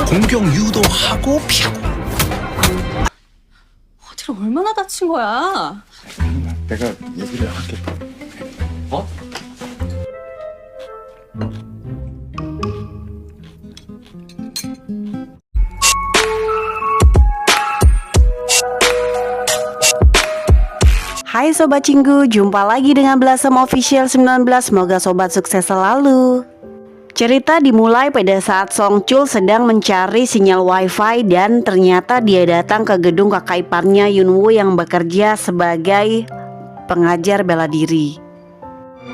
공격 유도하고 피하고. 어디를 얼마나 다친 거야? 내가 얘기를 할게. 어? Hai Sobat Cinggu, jumpa lagi dengan Blossom Official 19. Semoga Sobat sukses selalu. Cerita dimulai pada saat Song Chul sedang mencari sinyal wifi dan ternyata dia datang ke gedung kakak iparnya Yunwoo yang bekerja sebagai pengajar bela diri.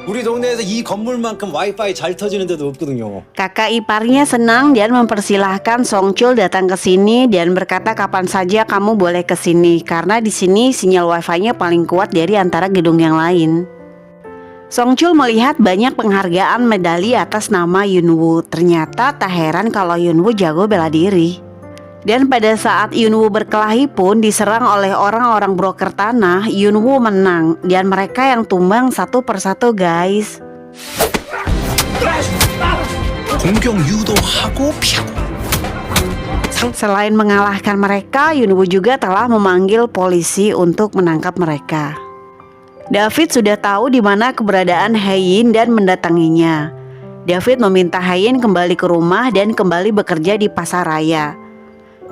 우리 동네에서 이 건물만큼 와이파이 잘 터지는 데도 없거든요. Kakak iparnya senang dan mempersilahkan Song Chul datang ke sini dan berkata kapan saja kamu boleh ke sini karena di sini sinyal wifi-nya paling kuat dari antara gedung yang lain. Song Chul melihat banyak penghargaan medali atas nama Yunwoo. Ternyata tak heran kalau Yunwoo jago bela diri. Dan pada saat Yunwoo berkelahi pun diserang oleh orang-orang broker tanah, Yunwoo menang dan mereka yang tumbang satu persatu guys. 공격 유도하고 피하고. Selain mengalahkan mereka, Yunwoo juga telah memanggil polisi untuk menangkap mereka. David sudah tahu di mana keberadaan Haein dan mendatanginya. David meminta Haein kembali ke rumah dan kembali bekerja di pasar raya.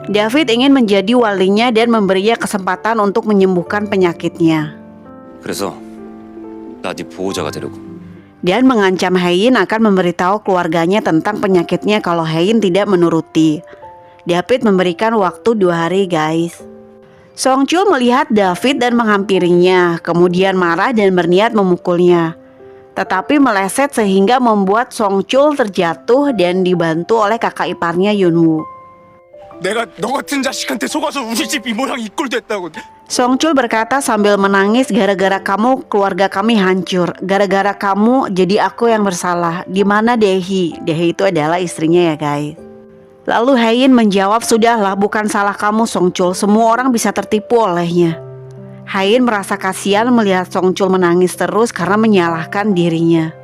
David ingin menjadi walinya dan memberinya kesempatan untuk menyembuhkan penyakitnya. 그래서 나 네 보호자가 되려고. Dan mengancam Haein akan memberitahu keluarganya tentang penyakitnya kalau Haein tidak menuruti. David memberikan waktu 2 hari guys. Song Chul melihat David dan menghampirinya, kemudian marah dan berniat memukulnya. Tetapi meleset sehingga membuat Song Chul terjatuh dan dibantu oleh kakak iparnya Yunwoo. 내가 너 같은 자식한테 속아서 우리 집 이모랑 이꼴 됐다고. Song Chul berkata sambil menangis, gara-gara kamu keluarga kami hancur. Gara-gara kamu jadi aku yang bersalah. Di mana Daehee? Daehee itu adalah istrinya ya guys. Lalu Haein menjawab, sudahlah bukan salah kamu Song Chul. Semua orang bisa tertipu olehnya. Haein merasa kasihan melihat Song Chul menangis terus karena menyalahkan dirinya.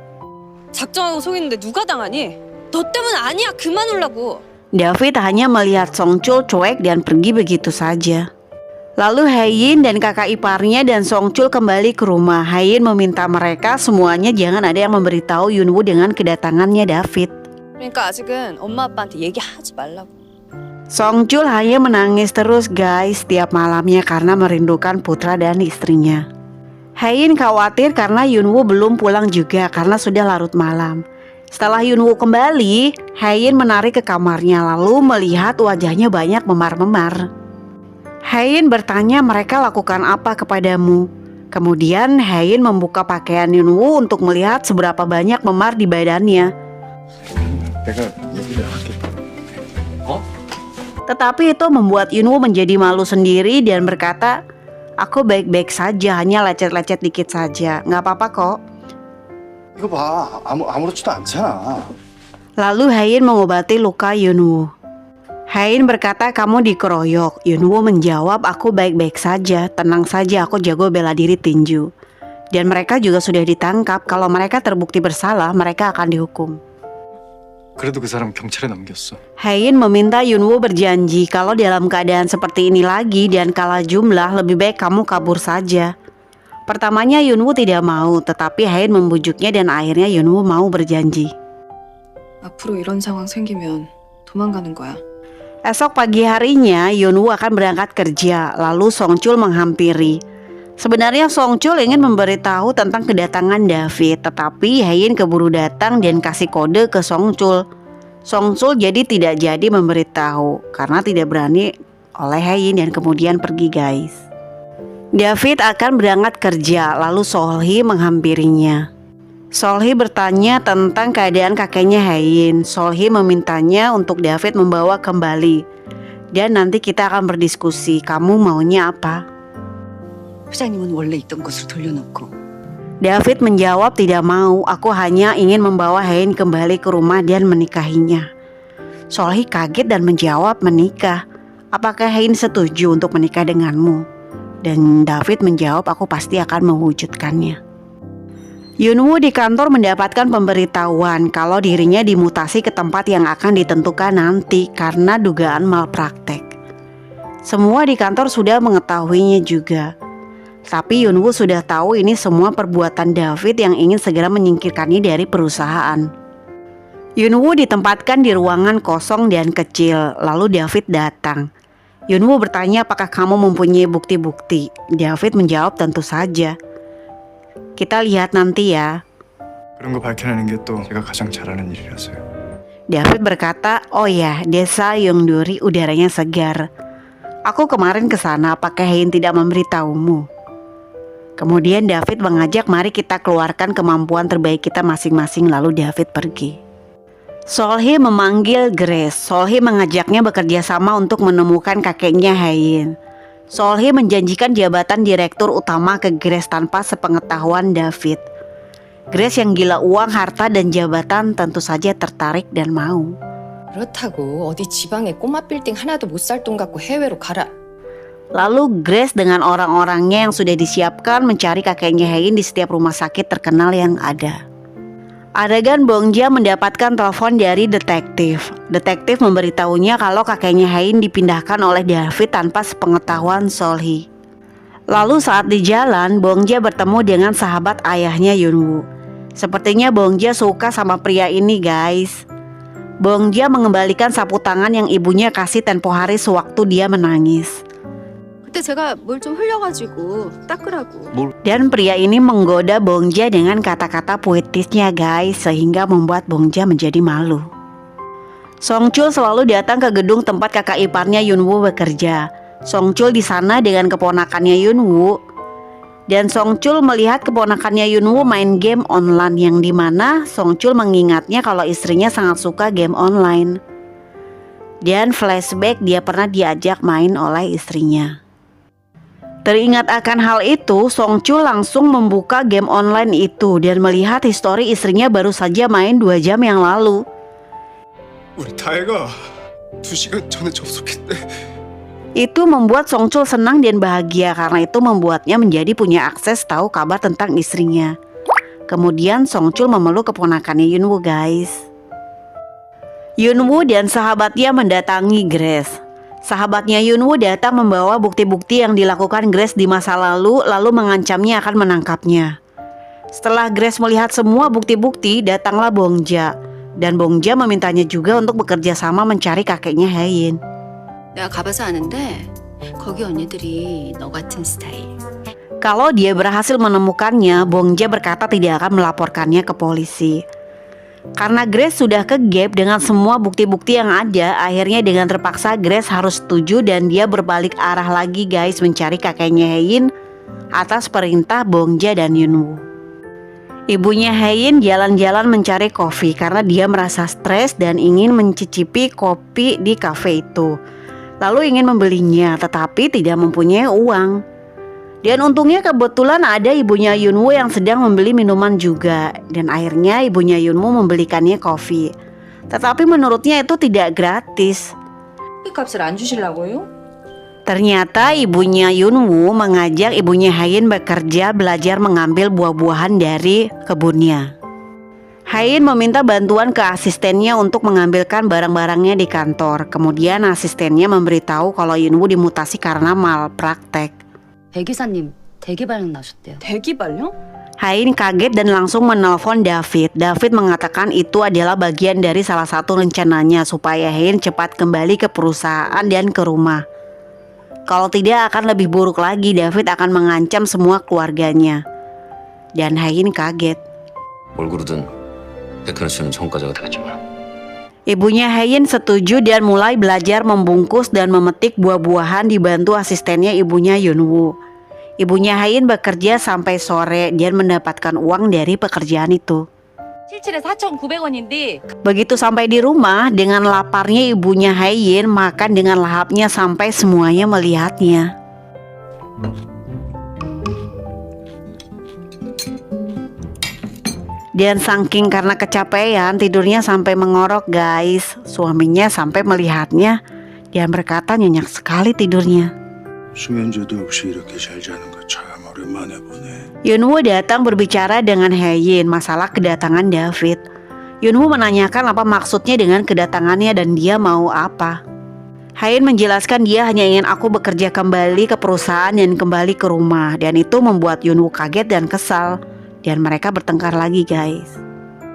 작정하고 속였는데 누가 당하니? 너 때문 아니야. 그만 울라고. David hanya melihat Song Chul cuek dan pergi begitu saja. Lalu Haein dan kakak iparnya dan Song Chul kembali ke rumah. Haein meminta mereka semuanya jangan ada yang memberitahu Yunwoo dengan kedatangannya David. 그러니까 아직은 엄마 아빠한테 얘기하지 말라고. Song Chul hanya menangis terus guys setiap malamnya karena merindukan putra dan istrinya. Haein khawatir karena Yunwoo belum pulang juga karena sudah larut malam. Setelah Yunwoo kembali, Haein menarik ke kamarnya lalu melihat wajahnya banyak memar-memar. Haein bertanya mereka lakukan apa kepadamu. Kemudian Haein membuka pakaian Yunwoo untuk melihat seberapa banyak memar di badannya. 내가 얘기를 할게. 어? Tetapi itu membuat Yunwoo menjadi malu sendiri dan berkata, aku baik-baik saja, hanya lecet-lecet dikit saja, nggak apa-apa kok. 이거 봐, 아무렇지도 않잖아. Lalu Haein mengobati luka Yunwoo. Haein berkata kamu dikeroyok. Yunwoo menjawab aku baik-baik saja, tenang saja aku jago bela diri tinju. Dan mereka juga sudah ditangkap, kalau mereka terbukti bersalah mereka akan dihukum. 그래도 그 사람 경찰에 넘겼어. Haein meminta Yunwoo berjanji kalau dalam keadaan seperti ini lagi dan kalah jumlah lebih baik kamu kabur saja. Pertamanya Yunwoo tidak mau, tetapi Haein membujuknya dan akhirnya Yunwoo mau berjanji. 앞으로 이런 상황 생기면 도망가는 거야. Esok pagi harinya Yunwoo akan berangkat kerja, lalu Song Chul menghampiri. Sebenarnya Song Chul ingin memberitahu tentang kedatangan David, tetapi Haein keburu datang dan kasih kode ke Song Chul. Song Chul jadi tidak jadi memberitahu karena tidak berani oleh Haein dan kemudian pergi guys. David akan berangkat kerja, lalu Solhee menghampirinya. Solhee bertanya tentang keadaan kakeknya Haein. Solhee memintanya untuk David membawa kembali. Dan nanti kita akan berdiskusi, kamu maunya apa? 회장님은 원래 있던 곳으로 돌려놓고. David menjawab tidak mau, aku hanya ingin membawa Haein kembali ke rumah dan menikahinya. Solhee kaget dan menjawab menikah. Apakah Haein setuju untuk menikah denganmu? Dan David menjawab aku pasti akan mewujudkannya. Yunwoo di kantor mendapatkan pemberitahuan kalau dirinya dimutasi ke tempat yang akan ditentukan nanti karena dugaan malpraktek. Semua di kantor sudah mengetahuinya juga. Tapi Yunwoo sudah tahu ini semua perbuatan David yang ingin segera menyingkirkannya dari perusahaan. Yunwoo ditempatkan di ruangan kosong dan kecil, lalu David datang. Yunwoo bertanya apakah kamu mempunyai bukti-bukti. David menjawab tentu saja. Kita lihat nanti ya. 그런 거 밝혀내는 게 또 제가 가장 잘하는 일이라서요. David berkata, oh ya, desa Yongdori udaranya segar. Aku kemarin ke sana, apakah Hein tidak memberitahumu? Kemudian David mengajak mari kita keluarkan kemampuan terbaik kita masing-masing, lalu David pergi. Solhi memanggil Grace. Solhi mengajaknya bekerja sama untuk menemukan kakeknya Hein. Solhi menjanjikan jabatan direktur utama ke Grace tanpa sepengetahuan David. Grace yang gila uang, harta, dan jabatan tentu saja tertarik dan mau. 그렇다고 어디 지방에 꼬마 빌딩 하나도 못 살 돈 갖고 해외로 가라. Lalu Grace dengan orang-orangnya yang sudah disiapkan mencari kakeknya Hein di setiap rumah sakit terkenal yang ada. Adegan Bongjia mendapatkan telepon dari detektif. Detektif memberitahunya kalau kakeknya Hein dipindahkan oleh David tanpa sepengetahuan Solhi. Lalu saat di jalan, Bongjia bertemu dengan sahabat ayahnya Yunwoo. Sepertinya Bongjia suka sama pria ini, guys. Bongjia mengembalikan sapu tangan yang ibunya kasih tempo hari sewaktu dia menangis. 그때 제가 뭘 좀 흘려가지고 닦으라고. Dan pria ini menggoda Bongjia dengan kata-kata puitisnya, guys, sehingga membuat Bongjia menjadi malu. Songchul selalu datang ke gedung tempat kakak iparnya Yunwoo bekerja. Songchul di sana dengan keponakannya Yunwoo. Dan Songchul melihat keponakannya Yunwoo main game online yang dimana Songchul mengingatnya kalau istrinya sangat suka game online. Dan flashback dia pernah diajak main oleh istrinya. Teringat akan hal itu, Songchul langsung membuka game online itu dan melihat histori istrinya baru saja main 2 jam yang lalu. 우리 다혜가 2시간 전에 접속했대. Itu membuat Songchul senang dan bahagia karena itu membuatnya menjadi punya akses tahu kabar tentang istrinya. Kemudian Songchul memeluk keponakannya Yunwoo, guys. Yunwoo dan sahabatnya mendatangi Grace. Sahabatnya Yunwoo datang membawa bukti-bukti yang dilakukan Grace di masa lalu mengancamnya akan menangkapnya. Setelah Grace melihat semua bukti-bukti, datanglah Bongjia. Dan Bongjia memintanya juga untuk bekerja sama mencari kakeknya Hein. 내가 가봐서 아는데 거기 언니들이 너 같은 스타일. Kalau dia berhasil menemukannya, Bongjia berkata tidak akan melaporkannya ke polisi. Karena Grace sudah ke gap dengan semua bukti-bukti yang ada, akhirnya dengan terpaksa Grace harus setuju dan dia berbalik arah lagi, guys, mencari kakeknya Hein atas perintah Bongjia dan Yunwoo. Ibunya Hein jalan-jalan mencari kopi karena dia merasa stres dan ingin mencicipi kopi di kafe itu. Lalu ingin membelinya tetapi tidak mempunyai uang. Dan untungnya kebetulan ada ibunya Yunwoo yang sedang membeli minuman juga. Dan akhirnya ibunya Yunwoo membelikannya kopi. Tetapi menurutnya itu tidak gratis. 값을 안 주시려고요? Ternyata ibunya Yunwoo mengajak ibunya Hein bekerja belajar mengambil buah-buahan dari kebunnya. Hein meminta bantuan ke asistennya untuk mengambilkan barang-barangnya di kantor. Kemudian asistennya memberitahu kalau Yunwoo dimutasi karena malpraktek. 배기사님 대기 반응 나셨대요. 대기발령? Hein kaget dan langsung menelpon David. David mengatakan itu adalah bagian dari salah satu rencananya supaya Hein cepat kembali ke perusahaan dan ke rumah. Kalau tidak akan lebih buruk lagi, David akan mengancam semua keluarganya. Dan Hein kaget. 뭘 그러든 백현우 씨는 전과자가 되겠지만. Ibunya Hein setuju dan mulai belajar membungkus dan memetik buah-buahan dibantu asistennya ibunya Yunwoo. Ibunya Hein bekerja sampai sore dan mendapatkan uang dari pekerjaan itu. 7,7에 4,900원인데 Begitu sampai di rumah, dengan laparnya ibunya Hein makan dengan lahapnya sampai semuanya melihatnya. Dan saking karena kecapean tidurnya sampai mengorok, guys. Suaminya sampai melihatnya dan berkata nyenyak sekali tidurnya. 수면제도 없이 이렇게 잘 자는 거 참 어렵다. 오랜만에 보네. Yunwoo datang berbicara dengan Haein masalah kedatangan David. Yunwoo menanyakan apa maksudnya dengan kedatangannya dan dia mau apa. Haein menjelaskan dia hanya ingin aku bekerja kembali ke perusahaan dan kembali ke rumah, dan itu membuat Yunwoo kaget dan kesal, dan mereka bertengkar lagi guys.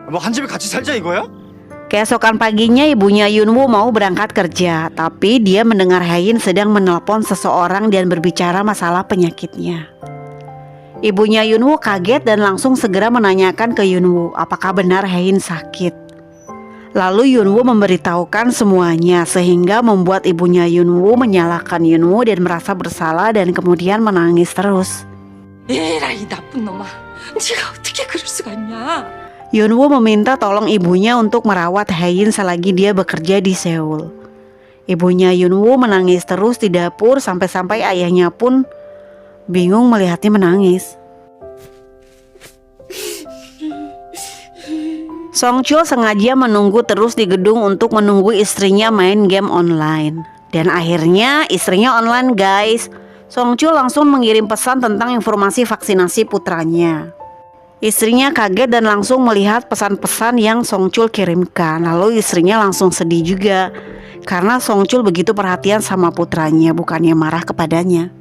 뭐 한 집에 같이 살자 이거야? Keesokan paginya ibunya Yunwoo mau berangkat kerja, tapi dia mendengar Haein sedang menelpon seseorang dan berbicara masalah penyakitnya. Ibunya Yunwoo kaget dan langsung segera menanyakan ke Yunwoo apakah benar Haein sakit. Lalu Yunwoo memberitahukan semuanya sehingga membuat ibunya Yunwoo menyalahkan Yunwoo dan merasa bersalah dan kemudian menangis terus. 에라이 나쁜 놈아. 네가 어떻게 그럴 수가 있냐? Yunwoo meminta tolong ibunya untuk merawat Haein selagi dia bekerja di Seoul. Ibunya Yunwoo menangis terus di dapur sampai-sampai ayahnya pun bingung melihatnya menangis. Songchul sengaja menunggu terus di gedung untuk menunggu istrinya main game online. Dan akhirnya istrinya online guys. Songchul langsung mengirim pesan tentang informasi vaksinasi putranya. Istrinya kaget dan langsung melihat pesan-pesan yang Songchul kirimkan. Lalu istrinya langsung sedih juga karena Songchul begitu perhatian sama putranya, bukannya marah kepadanya.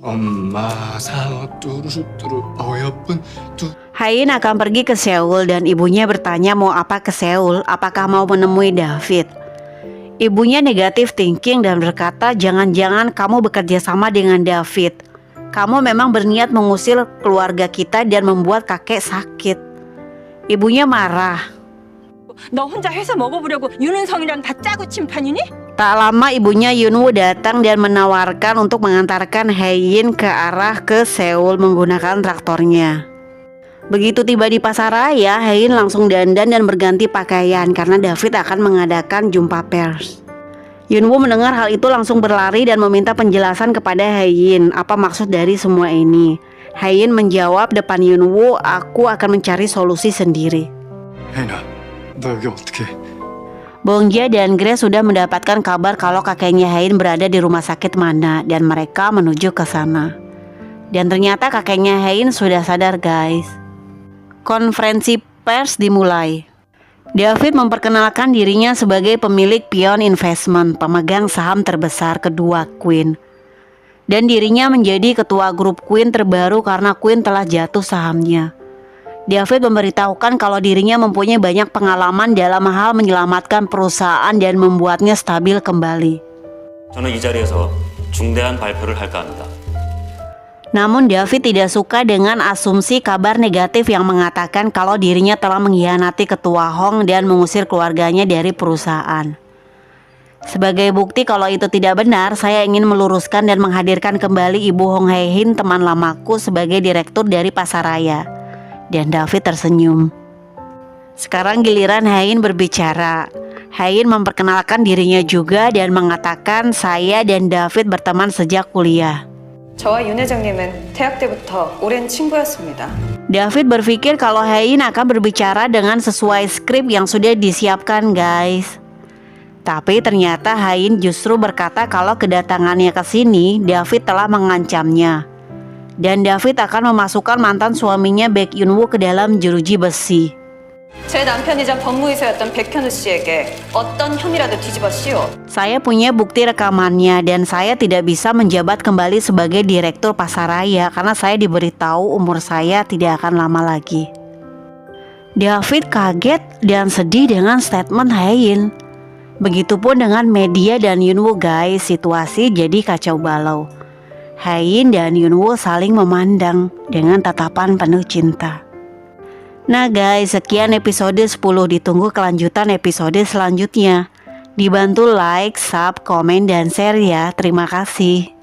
엄마 상어 뚜루뚜루 어여쁜 뚜. Haein akan pergi ke Seoul dan ibunya bertanya mau apa ke Seoul, apakah mau menemui David. Ibunya negatif thinking dan berkata jangan-jangan kamu bekerja sama dengan David. Kamu memang berniat mengusir keluarga kita dan membuat kakek sakit. Ibunya marah. 너 혼자 회사 먹어보려고 윤은성이랑 다 짜고 친 판이니? Tak lama ibunya Yunwoo datang dan menawarkan untuk mengantarkan Haein ke arah ke Seoul menggunakan traktornya. Begitu tiba di pasaraya, Haein langsung dandan dan berganti pakaian karena David akan mengadakan jumpa pers. Yunwoo mendengar hal itu langsung berlari dan meminta penjelasan kepada Haein apa maksud dari semua ini. Haein menjawab depan Yunwoo, aku akan mencari solusi sendiri. 혜인아, 너 여기 어떻게? Bongja dan Grace sudah mendapatkan kabar kalau kakeknya Haein berada di rumah sakit mana dan mereka menuju ke sana. Dan ternyata kakeknya Haein sudah sadar guys. Konferensi pers dimulai. David memperkenalkan dirinya sebagai pemilik Pion Investment, pemegang saham terbesar kedua Queen. Dan dirinya menjadi ketua grup Queen terbaru karena Queen telah jatuh sahamnya. David memberitahukan kalau dirinya mempunyai banyak pengalaman dalam hal menyelamatkan perusahaan dan membuatnya stabil kembali. 저는 이 자리에서 중대한 발표를 할까 합니다. Namun David tidak suka dengan asumsi kabar negatif yang mengatakan kalau dirinya telah mengkhianati ketua Hong dan mengusir keluarganya dari perusahaan. Sebagai bukti kalau itu tidak benar, saya ingin meluruskan dan menghadirkan kembali Ibu Hong Hae-in, teman lamaku, sebagai direktur dari pasaraya. Dan David tersenyum. Sekarang giliran Hae-in berbicara. Hae-in memperkenalkan dirinya juga dan mengatakan saya dan David berteman sejak kuliah. 저와 윤 회장님은 대학 때부터 오랜 친구였습니다. David berpikir kalau Hae-in akan berbicara dengan sesuai skrip yang sudah disiapkan guys. Tapi ternyata Hae-in justru berkata kalau kedatangannya ke sini David telah mengancamnya. Dan David akan memasukkan mantan suaminya Baek Yunwoo ke dalam jeruji besi. 제 남편이자 법무이사였던 백현우 씨에게 어떤 혐의라도 뒤집어씌워. Saya punya bukti rekamannya dan saya tidak bisa menjabat kembali sebagai direktur pasaraya karena saya diberitahu umur saya tidak akan lama lagi. David kaget dan sedih dengan statement Hae-in. Begitupun dengan media dan Yunwoo guys, situasi jadi kacau balau. Hae-in dan Yunwoo saling memandang dengan tatapan penuh cinta. Nah guys, sekian episode 10, ditunggu kelanjutan episode selanjutnya. Dibantu like, sub, komen, dan share ya. Terima kasih.